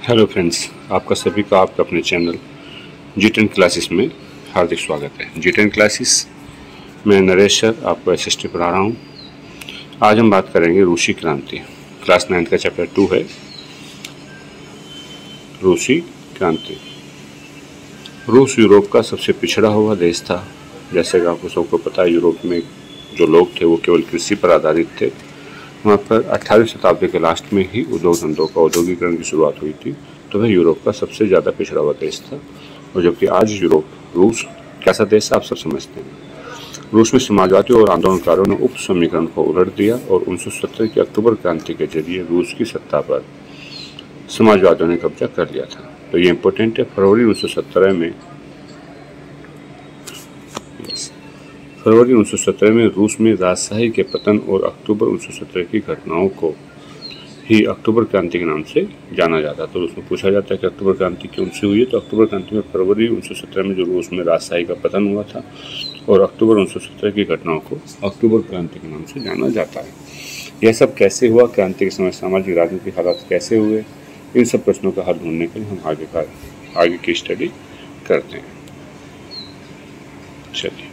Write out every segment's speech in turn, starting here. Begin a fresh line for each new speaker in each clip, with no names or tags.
Hello friends, आपका सभी का आपके अपने चैनल G10 क्लासेस में हार्दिक स्वागत है। G10 क्लासेस मैं नरेश सर आपको एसएसटी पढ़ा रहा हूँ। आज हम बात करेंगे रूसी क्रांति। क्लास 9 का चैप्टर 2 है रूसी क्रांति। रूस यूरोप का सबसे पिछड़ा हुआ देश था। जैसे कि आपको सबको पता है, यूरोप में जो लोग थे वो केवल कृषि पर आधारित थे। वहाँ पर 18वीं शताब्दी के लास्ट में ही उद्योग धंधों का औद्योगिकरण की शुरुआत हुई थी, तो वह यूरोप का सबसे ज़्यादा पिछड़ा हुआ देश था। और जबकि आज रूस कैसा देश है आप सब समझते हैं। रूस में समाजवादियों और आंदोलनकारों ने उप समीकरण को उलट दिया और 1917 की अक्टूबर क्रांति के जरिए रूस की सत्ता पर समाजवादियों ने कब्जा कर लिया था। तो ये इम्पोर्टेंट है। फरवरी 1917 में रूस में राजशाही के पतन और अक्टूबर 1917 की घटनाओं को ही अक्टूबर क्रांति के नाम से जाना जाता है। तो उसमें पूछा जाता है कि अक्टूबर क्रांति क्यों से हुई है। तो अक्टूबर क्रांति में फरवरी 1917 में जो रूस में राजशाही का पतन हुआ था और अक्टूबर 1917 की घटनाओं को अक्टूबर क्रांति के नाम से जाना जाता है। यह सब कैसे हुआ, क्रांति के समय सामाजिक राजनीतिक हालात कैसे हुए, इन सब प्रश्नों का हल ढूंढने के लिए हम आगे की स्टडी करते हैं। चलिए,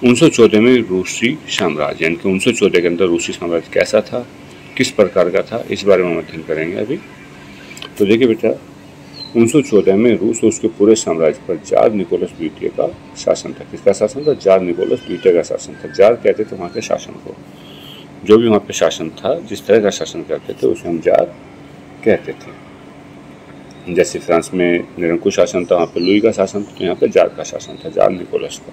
1914 में रूसी साम्राज्य, यानी कि 1914 के अंदर रूसी साम्राज्य कैसा था, किस प्रकार का था, इस बारे में हम अध्ययन करेंगे अभी। तो देखिए बेटा, 1914 में रूस और उसके पूरे साम्राज्य पर जार निकोलस द्वितीय का शासन था। किसका शासन था? जार निकोलस द्वितीय का शासन था। जार कहते थे वहाँ के शासन को। जो भी वहाँ पे शासन था, जिस तरह का शासन करते थे उसे हम जार कहते थे। जैसे फ्रांस में निरंकुश शासन था, वहाँ पे लुई का शासन था, तो यहाँ पे जार का शासन था, जार निकोलस का।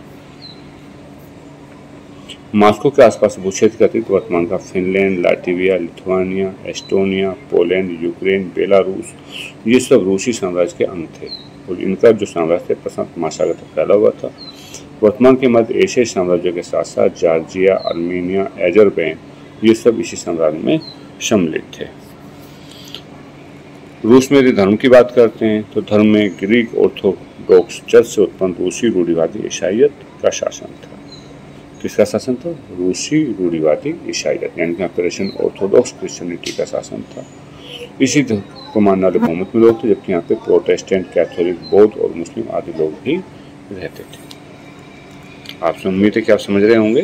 मॉस्को के आसपास भूक्षेत्र का अतिरिक्त वर्तमान का Finland, Latvia, Lithuania, Estonia, Poland, Ukraine, Belarus, ये सब रूसी साम्राज्य के अंग थे और इनका जो साम्राज्य प्रशांत महासागर तक फैला हुआ था। वर्तमान के मध्य एशियाई साम्राज्यों के साथ साथ जॉर्जिया, आर्मेनिया, एजरबैन, ये सब इसी साम्राज्य में सम्मिलित थे। रूस में यदि धर्म की बात करते हैं तो धर्म में ग्रीक ऑर्थोडॉक्स चर्च से उत्पन्न रूसी रूढ़िवादी ईसाईयत का शासन था। किसका शासन था? रूसी रूढ़िवादी ईसाईयत, यानी कि रशियन ऑर्थोडॉक्स क्रिश्चियनिटी का शासन था। इसी को मानने वाले बहुमत में लोग थे, जबकि यहाँ पे प्रोटेस्टेंट, कैथोलिक, बौद्ध और मुस्लिम आदि लोग भी रहते थे। आपसे उम्मीद है कि आप समझ रहे होंगे।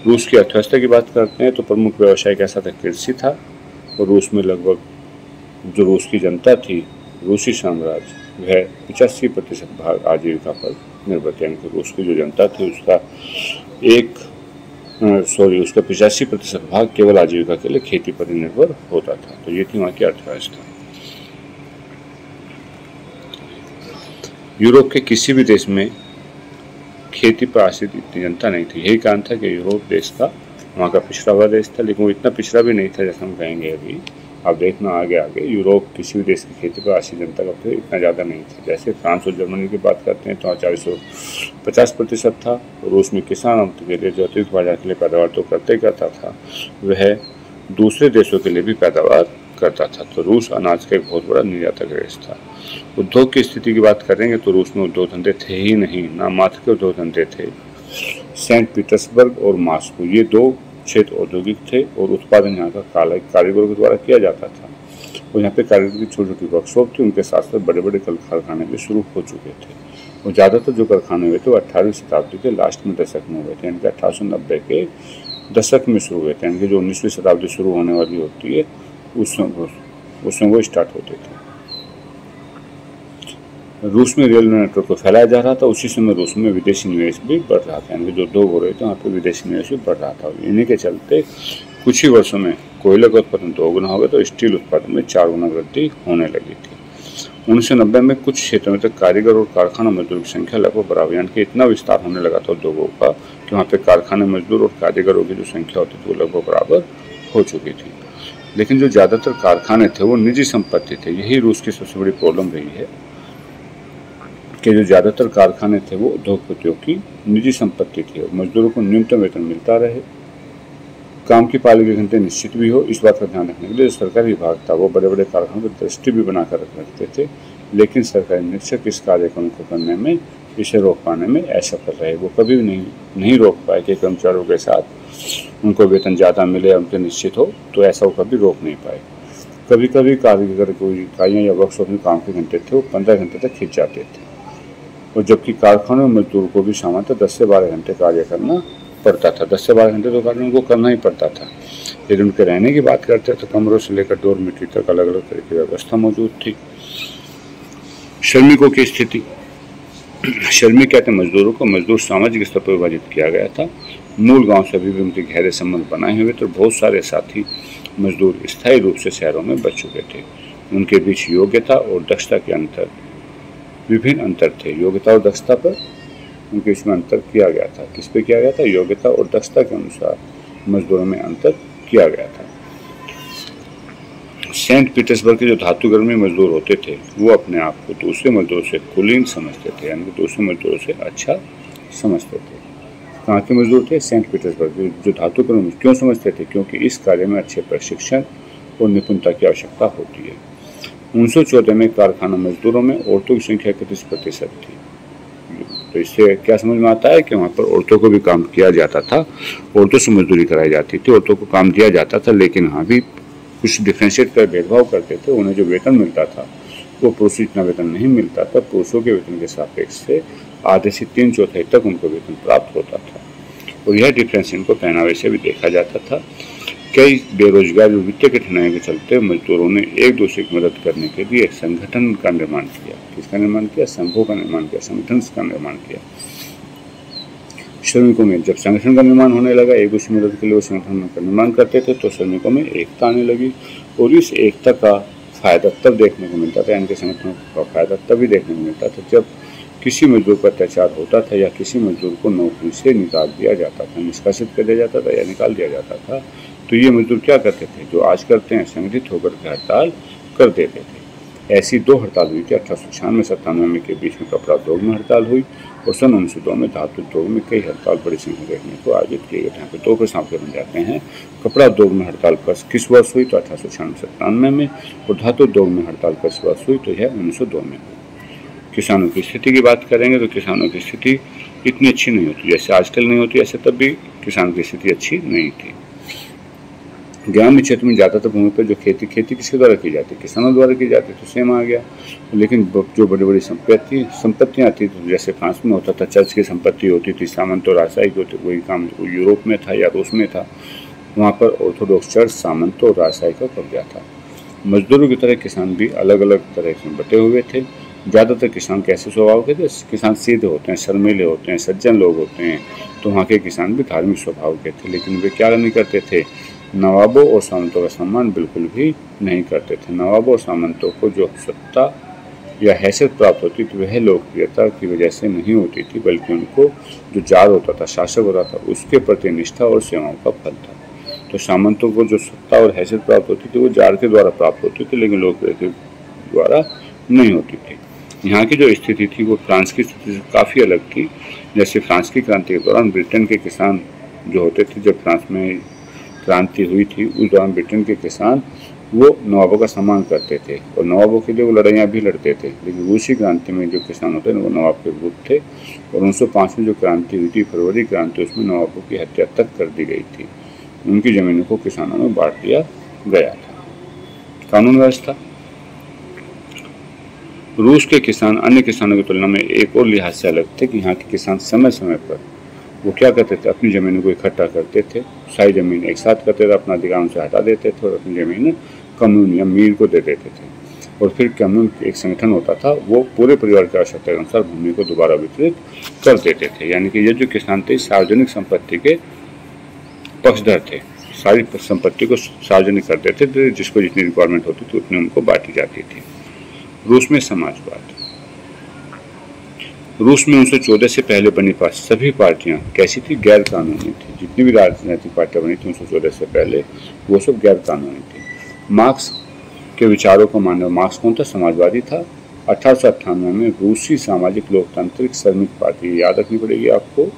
रूस की अर्थव्यवस्था की बात करते हैं तो प्रमुख व्यवसाय कैसा था? कृषि था। और रूस में लगभग जो रूस की जनता थी, रूसी साम्राज्य, वह 85% भाग आजीविका पर निर्भर था। यानी कि रूस की जो जनता थी उसका उसका 85% भाग केवल आजीविका के लिए खेती पर निर्भर होता था। तो ये थी वहाँ की अर्थव्यवस्था। यूरोप के किसी भी देश में खेती पर आश्रित इतनी जनता नहीं थी। यही कारण था कि यूरोप देश का वहाँ का पिछड़ा हुआ देश था, लेकिन वो इतना पिछड़ा भी नहीं था जैसा हम कहेंगे अभी। आप देखना आगे यूरोप किसी भी देश की खेती पर आश्रित जनता का तो इतना ज़्यादा नहीं था। जैसे फ्रांस और जर्मनी की बात करते हैं तो 40-50% था। रूस में किसान अंत के लिए जो अतिरिक्त बाजार के लिए पैदावार तो करता था, वह दूसरे देशों के लिए भी पैदावार करता था। तो रूस अनाज का एक बहुत बड़ा निर्यातक देश था। उद्योग की स्थिति की बात करेंगे तो रूस में उद्योग धंधे थे ही नहीं, ना मात्र के उद्योग धंधे थे। सेंट पीटर्सबर्ग और मॉस्को, ये दो क्षेत्र औद्योगिक थे और उत्पादन यहाँ का कारीगरों के द्वारा किया जाता था। और यहाँ पे कारीगर की छोटी छोटी वर्कशॉप थी, उनके साथ साथ बड़े बड़े कल कारखाने भी शुरू हो चुके थे। और ज़्यादातर जो कारखाने हुए थे वो 18वीं शताब्दी के लास्ट में दशक में हुए थे, यानी कि 1890 के दशक में शुरू हुए थे। यानी कि जो 19वीं शताब्दी शुरू होने वाली होती है उसमें वो स्टार्ट होते थे। रूस में रेल नेटवर्क को फैलाया जा रहा था। उसी समय रूस में विदेशी निवेश भी बढ़ रहा था, यानी कि जो उद्योग हो रहे थे वहाँ पे विदेशी निवेश भी बढ़ रहा था। इन्हीं के चलते कुछ ही वर्षों में कोयले का उत्पादन 2 गुना हो गया, तो स्टील उत्पादन में 4 गुना वृद्धि होने लगी थी। 1990 में कुछ क्षेत्रों में तक कारीगर और कारखाना मजदूर की संख्या लगभग बराबर, यानी कि इतना विस्तार होने लगा था उद्योगों का कि वहाँ पे कारखाने मजदूर और कारीगरों की जो संख्या होती थी वो लगभग बराबर हो चुकी थी। लेकिन जो ज़्यादातर कारखाने थे वो निजी संपत्ति थे। यही रूस की सबसे बड़ी प्रॉब्लम रही है कि जो ज़्यादातर कारखाने थे वो उद्योगपतियों की निजी संपत्ति थी और मजदूरों को न्यूनतम वेतन मिलता रहे, काम की पाली के घंटे निश्चित भी हो। इस बात का ध्यान रखने के लिए जो सरकारी विभाग था वो बड़े बड़े कारखानों पर दृष्टि भी बनाकर रखते थे, लेकिन सरकारी निरीक्षक इस कार्यक्रम को करने में, इसे रोक पाने में असफल रहे। वो कभी भी नहीं रोक पाए कि कर्मचारियों के साथ उनको वेतन ज़्यादा मिले, उनके निश्चित हो, तो ऐसा वो कभी रोक नहीं पाए। कभी कभी कारीगर कोई इकाइयाँ या वर्कशॉप में काम के घंटे थे वो 15 घंटे तक खिंच जाते थे, और जबकि कारखानों में मजदूर को भी सामान्यतः 10 से 12 घंटे कार्य करना पड़ता था। 10 से 12 घंटे तो कार्य उनको करना ही पड़ता था। यदि उनके रहने की बात करते हैं तो कमरों से लेकर डोरमेट्री तक अलग अलग तरह की व्यवस्था मौजूद थी। श्रमिकों की स्थिति, श्रमिक कहते मजदूरों को मजदूर सामाजिक स्तर पर विभाजित किया गया था। मूल गांव से अभी भी उनके गहरे संबंध बनाए हुए थे। बहुत सारे साथी मजदूर स्थायी रूप से शहरों में बच चुके थे। उनके बीच योग्यता और दक्षता के अंतर, विभिन्न अंतर थे। योग्यता और दक्षता पर उनके इसमें अंतर किया गया था। किस पे किया गया था? योग्यता और दक्षता के अनुसार मजदूरों में अंतर किया गया था। सेंट पीटर्सबर्ग के जो धातुगर में मजदूर होते थे वो अपने आप को दूसरे मजदूरों से कुलीन समझते थे, यानी दूसरे मजदूरों से अच्छा समझते थे। कहाँ के मजदूर थे? सेंट पीटर्सबर्ग जो धातुकर में। क्यों समझते थे? क्योंकि इस कार्य में अच्छे प्रशिक्षण और निपुणता की आवश्यकता होती है। 1914 में कारखाना मजदूरों में औरतों की संख्या 31% थी। तो इससे क्या समझ में आता है कि वहाँ पर औरतों को भी काम किया जाता था, औरतों से मजदूरी कराई जाती थी, औरतों को काम दिया जाता था, लेकिन वहाँ भी कुछ डिफ्रेंशिएट कर भेदभाव करते थे। उन्हें जो वेतन मिलता था वो पुरुषों इतना वेतन नहीं मिलता था। पुरुषों के वेतन के सापेक्ष से आधे से 3/4 तक उनको वेतन प्राप्त होता था, और यह डिफरेंस इनको पहनावे से भी देखा जाता था। कई बेरोजगार और वित्तीय कठिनाइयों के चलते मजदूरों ने एक दूसरे की मदद करने के लिए संगठन का निर्माण किया। किसका निर्माण किया? संघों का निर्माण किया, संगठन का निर्माण किया। श्रमिकों में जब संगठन का निर्माण होने लगा, एक दूसरे मदद के लिए वो संगठन का निर्माण करते थे, तो श्रमिकों में एकता आने लगी, और इस एकता का फायदा तब देखने को मिलता था, यानी कि संगठनों का फायदा तभी देखने को मिलता था जब किसी मजदूर पर अत्याचार होता था या किसी मजदूर को नौकरी से निकाल दिया जाता था, निष्कासित कर दिया जाता था या निकाल दिया जाता था। तो ये मजदूर क्या करते थे? जो आज करते हैं, संगठित होकर के हड़ताल कर देते थे। ऐसी 2 हड़ताल हुई थी। 1896-97 के बीच में कपड़ा उद्योग में हड़ताल हुई, और सन 1902 में धातु उद्योग में कई हड़ताल बड़ी संख्या देखने को आयोजित किए गए। यहाँ पे 2 प्रश्न आपके बन जाते हैं। कपड़ा उद्योग में हड़ताल किस वर्ष हुई? तो 1896-97 में। और धातु उद्योग में हड़ताल किस वर्ष हुई? तो यह 1902 में हुई। किसानों की स्थिति की बात करेंगे तो किसानों की स्थिति इतनी अच्छी नहीं होती, जैसे आजकल नहीं होती, ऐसे तब भी किसानों की स्थिति अच्छी नहीं थी। ग्रामीण क्षेत्र में ज़्यादातर भूमि पर जो खेती किसके द्वारा की जाती? किसानों द्वारा की जाती, तो सेम आ गया। लेकिन जो बड़ी बड़ी संपत्तियाँ आती थी, जैसे फ्रांस में होता था, चर्च की संपत्ति होती थी, सामंत और राजशाही होती, वही काम यूरोप में था या रूस में था। वहाँ पर ऑर्थोडॉक्स चर्च, सामंत और राजशाही का कब्जा था। मजदूरों की तरह किसान भी अलग अलग तरह से बटे हुए थे। ज़्यादातर किसान कैसे स्वभाव के थे? किसान सीधे होते हैं, शर्मीले होते हैं, सज्जन लोग होते हैं। तो वहाँ के किसान भी धार्मिक स्वभाव के थे, लेकिन वे क्या नहीं करते थे? नवाबों और सामंतों का सम्मान बिल्कुल भी नहीं करते थे। नवाबों और सामंतों को जो सत्ता या हैसियत प्राप्त होती थी वह लोकप्रियता की वजह से नहीं होती थी, बल्कि उनको जो जार होता था, शासक होता था, उसके प्रति निष्ठा और सेवाओं का फल था। तो सामंतों को जो सत्ता और हैसियत प्राप्त होती थी वो जार के द्वारा प्राप्त होती थी, लेकिन लोकप्रियता द्वारा नहीं होती थी। यहाँ की जो स्थिति थी वो फ्रांस की स्थिति से काफ़ी अलग थी। जैसे फ्रांस की क्रांति के दौरान ब्रिटेन के किसान जो होते थे, जब फ्रांस में क्रांति हुई थी उस दौरान ब्रिटेन के किसान वो नवाबों का सम्मान करते थे और नवाबों के लिए वो लड़ाइयाँ भी लड़ते थे। लेकिन रूसी क्रांति में जो किसान होते हैं वो नवाब के विरुद्ध थे, और 1905 में जो क्रांति हुई थी, फरवरी क्रांति, उसमें नवाबों की हत्या तक कर दी गई थी। उनकी ज़मीनों को किसानों में बांट दिया गया था। कानून व्यवस्था, रूस के किसान अन्य किसानों की तुलना में एक और लिहाज से अलग थे कि यहाँ के किसान समय समय पर वो क्या करते थे? अपनी ज़मीनों को इकट्ठा करते थे, सारी ज़मीन एक साथ करते थे, अपना अधिकार उनसे हटा देते थे और अपनी ज़मीन कम्यून या मीर को दे देते थे। और फिर कम्यून एक संगठन होता था, वो पूरे परिवार की आवश्यकता के अनुसार भूमि को दोबारा वितरित कर देते थे। यानी कि ये जो किसान थे सार्वजनिक संपत्ति के पक्षधर थे, सारी संपत्ति को सार्वजनिक कर देते थे, जिसको जितनी रिक्वायरमेंट होती थी उतनी उनको बांटी जाती थी। रूस में समाजवाद, रूस में 1914 से पहले बनी सभी पार्टियां कैसी थी? गैर कानूनी थी। जितनी भी राजनीतिक पार्टियां बनी थी 1914 से पहले वो सब गैर कानूनी थी। मार्क्स के विचारों को मानने, मार्क्स कौन था? समाजवादी था। 1898 में रूसी सामाजिक लोकतांत्रिक श्रमिक पार्टी, याद रखनी पड़ेगी आपको,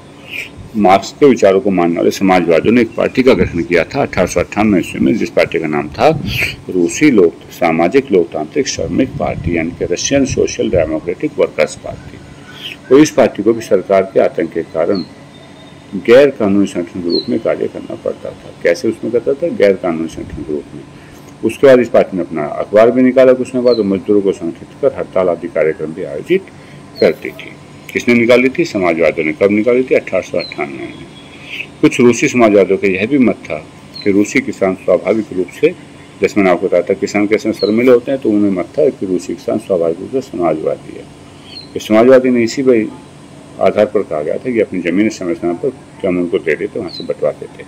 मार्क्स के विचारों को मानने वाले समाजवादियों ने एक पार्टी का गठन किया था 1898 ईस्वी में, जिस पार्टी का नाम था रूसी सामाजिक लोकतांत्रिक श्रमिक पार्टी, यानी कि Russian social democratic workers party. तो इस पार्टी को भी सरकार के आतंक के कारण गैर कानूनी संगठन के रूप में कार्य करना पड़ता था। कैसे उसमें करता था? गैर कानूनी संगठन के रूप में। उसके बाद इस पार्टी ने अपना अखबार भी निकाला कुछ समय बाद, और मजदूरों को संगठित कर हड़ताल आदि कार्यक्रम भी आयोजित करती थी। किसने निकाली थी? समाजवादियों ने। कब निकाली थी? 1898 में। कुछ रूसी समाजवादियों का यह भी मत था कि रूसी किसान स्वाभाविक रूप से, जैसे मैंने आपको बताया था किसान कैसे शर्मिले होते हैं, तो उन्हें मत था कि रूसी किसान स्वाभाविक रूप से समाजवादी है। तो समाजवादी ने इसी भाई आधार पर कहा गया था कि अपनी जमीन समय समय पर हम उनको दे देते, वहाँ से बंटवाते थे।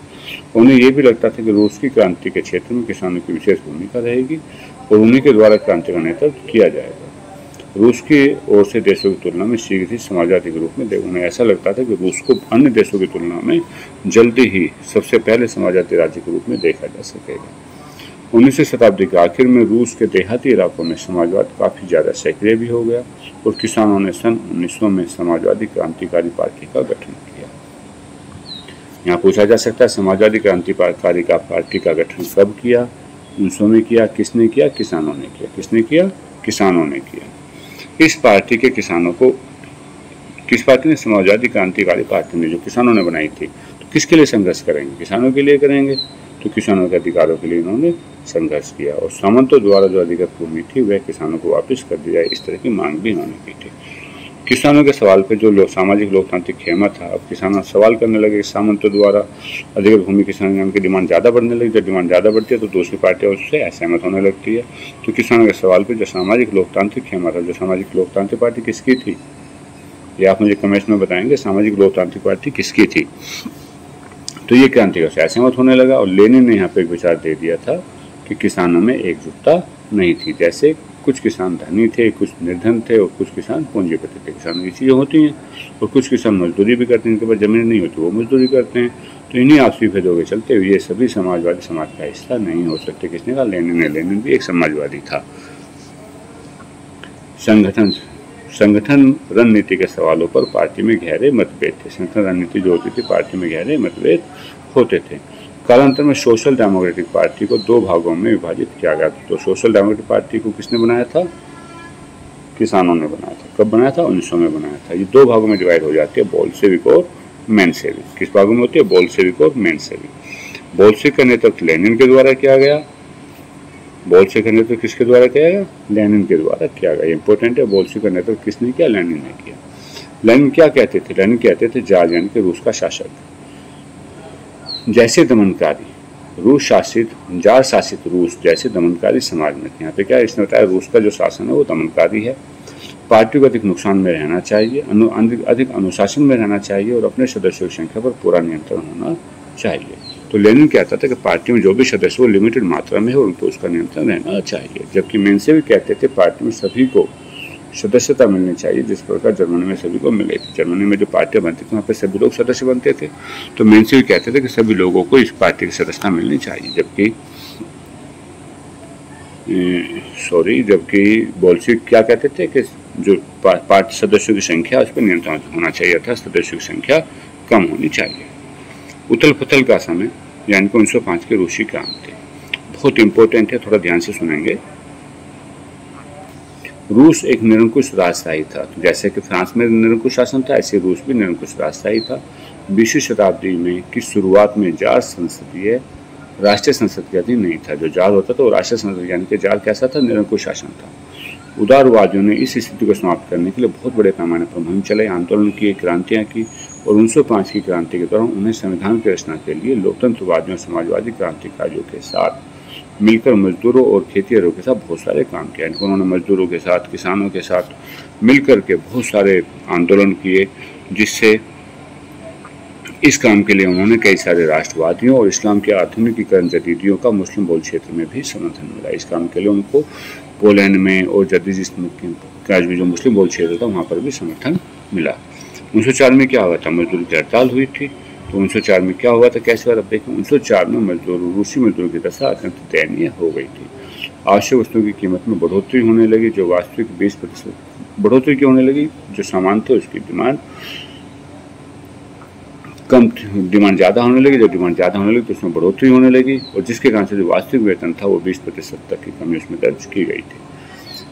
उन्हें ये भी लगता था कि रूस की क्रांति के क्षेत्र में किसानों की विशेष भूमिका रहेगी और उन्हीं के द्वारा क्रांति का नेतृत्व किया जाएगा। रूस की ओर से देशों की तुलना में शीघ्र ही समाजवादी के रूप में उन्हें ऐसा लगता था कि रूस को अन्य देशों की तुलना में जल्दी ही सबसे पहले समाजवादी राज्य के रूप में देखा जा सकेगा। 19वीं शताब्दी के आखिर में रूस के देहाती इलाकों में समाजवाद काफ़ी ज़्यादा सक्रिय भी हो गया और किसानों ने सन 1900 में समाजवादी क्रांतिकारी पार्टी का गठन किया। यहाँ पूछा जा सकता है समाजवादी क्रांतिकारी का पार्टी का गठन कब किया? 1900 में किया। किसने किया? किसानों ने किया। किसने किया? किसानों ने किया। इस पार्टी के किसानों को किस पार्टी ने? समाजवादी क्रांतिकारी पार्टी ने, जो किसानों ने बनाई थी। तो किसके लिए संघर्ष करेंगे? किसानों के लिए करेंगे। तो किसानों के अधिकारों के लिए इन्होंने संघर्ष किया और सामंतों द्वारा जो अधिकृत भूमि थी वह किसानों को वापस कर दी जाए, इस तरह की मांग भी इन्होंने की थी। किसानों के सवाल पर जो सामाजिक लोकतांत्रिक खेमा था, अब किसान सवाल करने लगे सामंतों द्वारा अधिकृत भूमि किसान की डिमांड ज़्यादा बढ़ने लगी। जब डिमांड ज़्यादा बढ़ती है तो दूसरी पार्टियाँ उससे असहमत होने लगती है। तो किसानों के सवाल पर जो सामाजिक लोकतांत्रिक खेमा था, जो सामाजिक लोकतांत्रिक पार्टी किसकी थी, ये आप मुझे कमेंट्स में बताएंगे। सामाजिक लोकतांत्रिक पार्टी किसकी थी? तो ये क्रांतियों से असहमत होने लगा और लेनिन ने यहाँ पे एक विचार दे दिया था कि किसानों में एकजुटता नहीं थी। जैसे कुछ किसान धनी थे, कुछ निर्धन थे और कुछ किसान पूंजीपति थे। किसानों की चीज़ें होती हैं और कुछ किसान मजदूरी भी करते हैं, इनके पास जमीन नहीं होती, वो मजदूरी करते हैं। तो इन्हीं आपसी भेदों के चलते हुए ये सभी समाजवादी समाज का हिस्सा नहीं हो सकते। किसने कहा? लेनिन ने। लेनिन भी एक समाजवादी था। संगठन रणनीति के सवालों पर पार्टी में गहरे मतभेद थे। संगठन रणनीति जो होती थी, पार्टी में गहरे मतभेद होते थे। कालांतर में सोशल डेमोक्रेटिक पार्टी को दो भागों में विभाजित किया गया। तो सोशल डेमोक्रेटिक पार्टी को किसने बनाया था? किसानों ने बनाया था। कब बनाया था? 1900 में बनाया था। ये दो भागों में डिवाइड हो जाती है, बोल्शेविक और मेंशेविक। किस भागों में होती है? बोल्शेविक और मेंशेविक। बोल्शेविक का नेतृत्व लेनिन के द्वारा किया गया। बोल्शेविक का नेतृत्व किसके द्वारा किया गया? लेनिन के द्वारा किया गया। इंपॉर्टेंट है, बोल्शेविक का नेतृत्व किसने किया? लेनिन ने किया। लेनिन क्या कहते थे? लेनिन कहते थे जार यानी कि रूस का शासक जैसे दमनकारी रूस शासित, जार शासित रूस जैसे दमनकारी समाज में थे। यहाँ पे क्या इसने बताया? रूस का जो शासन है वो दमनकारी है। पार्टी को अधिक नुकसान में रहना चाहिए, अधिक अनुशासन में रहना चाहिए और अपने सदस्यों की संख्या पर पूरा नियंत्रण होना चाहिए। तो लेनिन कहता था कि पार्टी में जो भी सदस्य वो लिमिटेड मात्रा में है उनको उसका नियंत्रण रहना चाहिए। जबकि मेंशेविक कहते थे पार्टी में सभी को सदस्यता मिलनी चाहिए, जिस प्रकार जर्मनी में सभी को मिले थे। जर्मनी में जो पार्टियां बनती थी वहाँ पे सभी लोग सदस्य बनते थे। तो मेंशेविक कहते थे कि सभी लोगों को इस पार्टी की सदस्यता मिलनी चाहिए। जबकि बोल्शेविक क्या कहते थे कि जो पार्टी सदस्यों की संख्या उस पर नियंत्रण होना चाहिए, अर्थात सदस्यों की संख्या कम होनी चाहिए। उथल पुथल का समय यानी कि 1905 के रूसी क्रांति बहुत इंपॉर्टेंट है, थोड़ा ध्यान से सुनेंगे। रूस एक निरंकुश राजशाही था। जैसे कि फ्रांस में निरंकुश शासन था, ऐसे रूस भी निरंकुश राजशाही था। 20वीं शताब्दी में की शुरुआत में जार राष्ट्रीय संसद के अधीन नहीं था। जो जार होता था वो राष्ट्रीय संसद, यानी कि जार कैसा था? निरंकुश शासन था। उदारवादियों ने इस स्थिति को समाप्त करने के लिए बहुत बड़े पैमाने पर मुहिम चलाई, आंदोलन किए, क्रांतियाँ की और 1905 की क्रांति के दौरान उन्हें संविधान की रचना के लिए लोकतंत्रवादियों और समाजवादी क्रांतिकारियों के साथ मिलकर मजदूरों और खेतिहरों के साथ बहुत सारे काम किया। उन्होंने मजदूरों के साथ, किसानों के साथ मिलकर के बहुत सारे आंदोलन किए, जिससे इस काम के लिए उन्होंने कई सारे राष्ट्रवादियों और इस्लाम के आधुनिकीकरण जदीदियों का मुस्लिम बहुल क्षेत्र में भी समर्थन मिला। इस काम के लिए उनको पोलैंड में और जदीदिस्तान का जो मुस्लिम बहुल क्षेत्र था वहाँ पर भी समर्थन मिला। 1904 में क्या हुआ था? मजदूर की हड़ताल हुई थी। तो 1904 में क्या हुआ था, कैसे हुआ था? देखिए 1904 में रूसी मजदूरों की दशा अत्यंत दयनीय हो गई थी। आवश्यक वस्तुओं की कीमत में बढ़ोतरी होने लगी, जो वास्तविक 20% बढ़ोतरी क्यों होने लगी? जो सामान थे उसकी डिमांड कम, डिमांड ज़्यादा होने लगी। जब डिमांड ज़्यादा होने लगी तो उसमें बढ़ोतरी होने लगी और जिसके कारण से जो वास्तविक वेतन था वो 20% तक की कमी उसमें दर्ज की गई थी।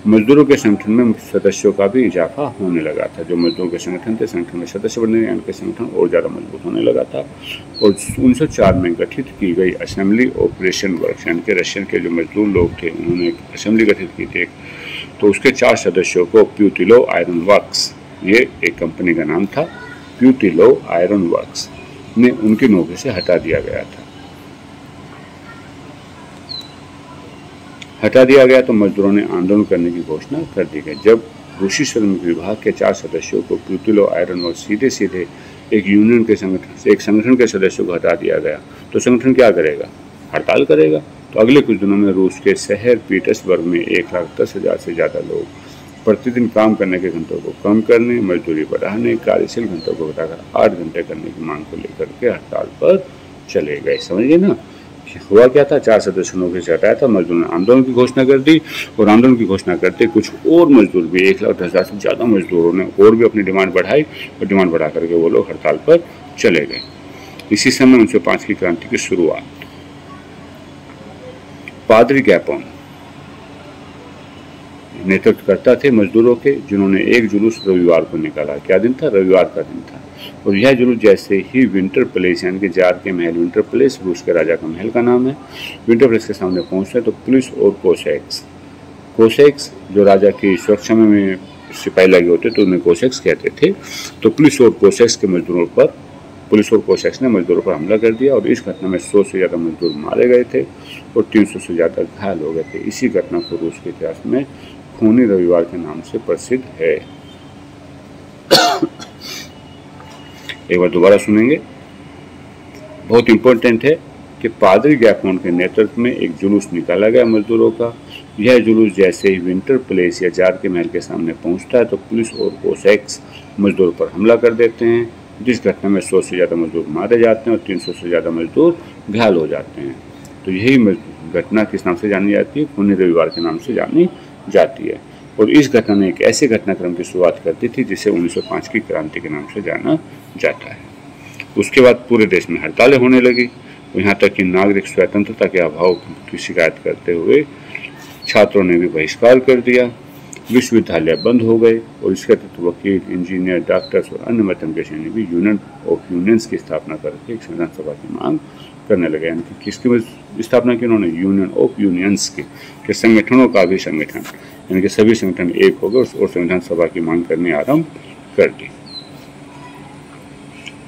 मजदूरों के संगठन में सदस्यों का भी इजाफा होने लगा था। जो मजदूरों के संगठन थे, संगठन में सदस्य बढ़ने यानी कि संगठन और ज़्यादा मजबूत होने लगा था। और 1904 में गठित की गई असेंबली ऑपरेशन वर्क्स यानी कि रशियन के जो मजदूर लोग थे उन्होंने एक असेंबली गठित की थी, तो उसके 4 सदस्यों को प्यूटिलोव आयरन वर्क्स, ये एक कंपनी का नाम था, प्यूटिलोव आयरन वर्क्स ने उनकी नौकरी से हटा दिया गया था। हटा दिया गया तो मजदूरों ने आंदोलन करने की घोषणा कर दी गई। जब रूसी श्रमिक विभाग के 4 सदस्यों को प्यूटिलोव आयरन वर्क्स सीधे सीधे एक यूनियन के संगठन के सदस्यों को हटा दिया गया तो संगठन क्या करेगा? हड़ताल करेगा। तो अगले कुछ दिनों में रूस के शहर पीटर्सबर्ग में 1,10,000 से ज़्यादा लोग प्रतिदिन काम करने के घंटों को कम करने, मजदूरी बढ़ाने, कार्यशील घंटों को बढ़ाकर 8 घंटे करने की मांग को लेकर के हड़ताल पर चले गए। समझिए ना, हुआ क्या था? 4 सदस्यों नौकरी से हटाया था, मजदूरों ने आंदोलन की घोषणा कर दी और आंदोलन की घोषणा करते कुछ और मजदूर भी 1,10,000 से ज़्यादा मजदूरों ने और भी अपनी डिमांड बढ़ाई और डिमांड बढ़ा करके वो लोग हड़ताल पर चले गए। इसी समय 1905 की क्रांति की शुरुआत। पादरी गैपोन नेतृत्व करता थे मजदूरों के, जिन्होंने एक जुलूस रविवार को निकाला। क्या दिन था? रविवार का दिन था। और यह जुलूस जैसे ही विंटर पैलेस यानी कि जार के महल, विंटर पैलेस रूस के राजा का महल का नाम है, विंटर पैलेस के सामने पहुंचता है तो पुलिस और कोसैक्स जो राजा की सुरक्षा में सिपाही लगे होते तो उन्हें कोसैक्स कहते थे। तो पुलिस और कोसैक्स ने मजदूरों पर हमला कर दिया और इस घटना में 100 से ज़्यादा मजदूर मारे गए थे और 300 से ज़्यादा घायल हो गए थे। इसी घटना को रूस के इतिहास में खूनी रविवार के नाम से प्रसिद्ध है। एक बार दोबारा सुनेंगे, बहुत इंपॉर्टेंट है कि पादरी गैपोन के नेतृत्व में एक जुलूस निकाला गया मजदूरों का। यह जुलूस जैसे ही विंटर पैलेस या जार के महल के सामने पहुंचता है तो पुलिस और कोसैक्स मजदूरों पर हमला कर देते हैं, जिस घटना में 100 से ज़्यादा मजदूर मारे जाते हैं और 300 से ज़्यादा मजदूर घायल हो जाते हैं। तो यही घटना किस नाम से जानी जाती है? खूनी रविवार के नाम से जानी जाती है। और इस घटना ने एक ऐसे घटनाक्रम की शुरुआत कर दी थी जिसे 1905 की क्रांति के नाम से जाना जाता है। उसके बाद पूरे देश में हड़तालें होने लगी, यहाँ तक कि नागरिक स्वतंत्रता के अभाव की शिकायत करते हुए छात्रों ने भी बहिष्कार कर दिया, विश्वविद्यालय बंद हो गए और इसके तहत वकील, इंजीनियर, डॉक्टर्स और अन्य मध्यम के श्रेणी भी यूनियन ऑफ यूनियंस की स्थापना करके एक संविधान सभा की मांग करने लगे। यानी कि किसकी स्थापना की उन्होंने? यूनियन ऑफ यूनियंस की, कि संगठनों का भी संगठन, यानी कि सभी संगठन एक हो गए और संविधान सभा की मांग करने आरंभ कर दी।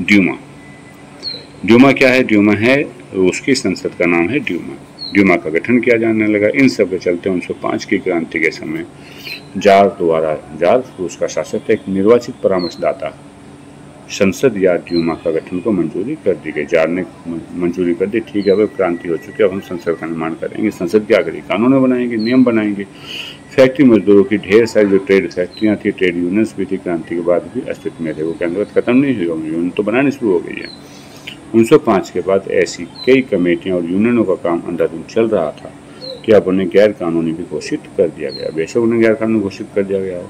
ड्यूमा क्या है? ड्यूमा है रूस की संसद का नाम है ड्यूमा का गठन किया जाने लगा। इन सब के चलते 1905 की क्रांति के समय जार रूस का शासक एक निर्वाचित परामर्शदाता संसद या ड्यूमा का गठन को मंजूरी कर दी गई। जार ने मंजूरी कर दी, ठीक है अब क्रांति हो चुकी है, अब हम संसद का निर्माण करेंगे। संसद क्या करेगी? कानून बनाएंगे, नियम बनाएंगे। फैक्ट्री मजदूरों की ढेर सारी जो ट्रेड फैक्ट्रियाँ थी, ट्रेड यूनियंस भी थी, क्रांति के बाद भी अस्तित्व में थे, वो क्या खत्म नहीं हुई, यूनियन तो बनानी शुरू हो गई है। 1905 के बाद ऐसी कई कमेटियां और यूनियनों का काम अंधाधुंध चल रहा था कि अब उन्हें गैर कानूनी भी घोषित कर दिया गया। बेशक उन्हें गैर कानूनी घोषित कर दिया गया हो,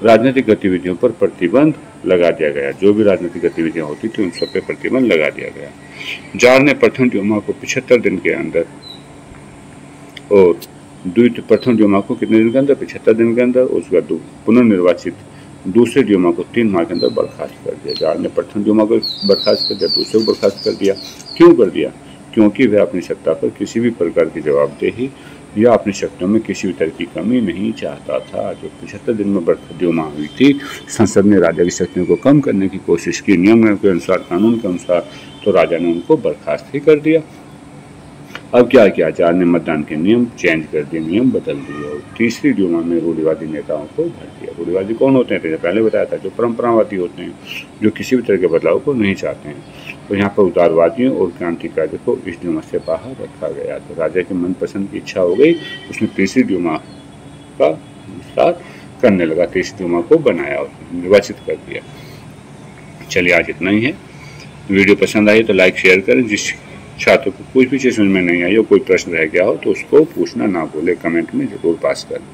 राजनीतिक गतिविधियों पर प्रतिबंध लगा दिया गया। जो भी राजनीतिक गतिविधियां होती थी उन सब पे प्रतिबंध लगा दिया गया। जार ने प्रथम ड्यूमा को 75 दिन के अंदर और प्रथम ड्यूमा को कितने दिन के अंदर? 75 दिन के अंदर। उसके बाद पुनर्निर्वाचित दूसरे ड्यूमा को 3 माह के अंदर बर्खास्त कर दिया। जार ने प्रथम ड्यूमा को बर्खास्त कर दिया, दूसरे को बर्खास्त कर दिया। क्यों कर दिया? क्योंकि वह अपनी सत्ता पर किसी भी प्रकार की जवाबदेही या अपनी शक्तियों में किसी भी तरह की कमी नहीं चाहता था। जो 75 दिन में ड्यूमा हुई थी, संसद ने राजा की शक्तियों को कम करने की कोशिश की, नियम के अनुसार, कानून के अनुसार, तो राजा ने उनको बर्खास्त ही कर दिया। अब क्या किया? जार ने मतदान के नियम चेंज कर दिए, नियम बदल दिए और तीसरी ड्यूमा में रूढ़िवादी नेताओं को भर दिया। रूढ़िवादी कौन होते हैं? पहले बताया था, जो परंपरावादी होते हैं, जो किसी भी तरह के बदलाव को नहीं चाहते हैं। तो यहाँ पर उदारवादियों और क्रांतिकारियों को इस ड्यूमा से बाहर रखा गया। तो राजा की मनपसंद की इच्छा हो गई, उसने तीसरी ड्यूमा का विस्तार करने लगा, तीसरी ड्यूमा को बनाया और निर्वाचित कर दिया। चलिए आज इतना ही है। वीडियो पसंद आई तो लाइक शेयर करें। जिस छात्र को कुछ भी चीज़ समझ में नहीं आई हो, कोई प्रश्न रह गया हो तो उसको पूछना ना भूले, कमेंट में जरूर पास करें।